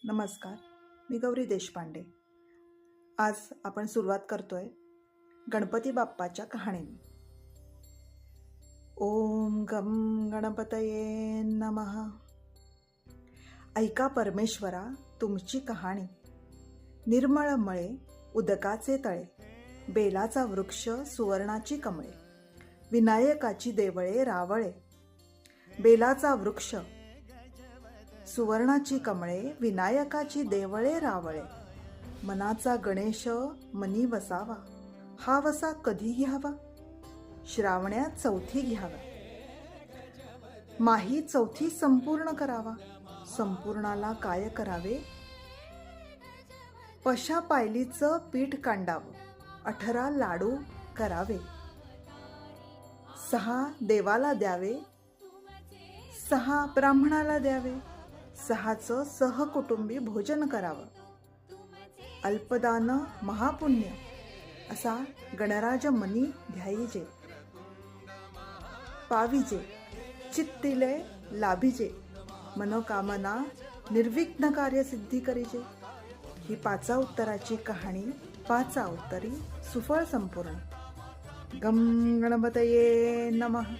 नमस्कार, मी गौरी देशपांडे. आज आपण सुरुवात करतोय गणपती बाप्पाच्या कहाणीने. ओम गम गणपतये नमः. ऐका परमेश्वरा तुमची कहाणी. निर्मळ मळे उदकाचे तळे, बेलाचा वृक्ष सुवर्णाची कमळे, विनायकाची देवळे रावळे. बेलाचा वृक्ष सुवर्णाची कमळे, विनायकाची देवळे रावळे. मनाचा गणेश मनी वसावा, हा वसा कधी घ्यावा? श्रावण्यात चौथी घ्यावा. माही चौथी संपूर्ण करावा. संपूर्णाला काय करावे? पशा पायलीचं पीठ कांडावं, 18 लाडू करावे. 6 देवाला द्यावे, 6 ब्राह्मणाला द्यावे. 6चं सहकुटुंबी भोजन करावं. अल्पदान महापुण्य असा गणराज मनी ध्यायीजे. पाविजे चित्तिले लाभिजे, मनोकामना निर्विघ्न कार्य सिद्धी करीजे. ही 5 उत्तराची कहाणी 5 उत्तरी सुफळ संपूर्ण. गम गणपतये नमः.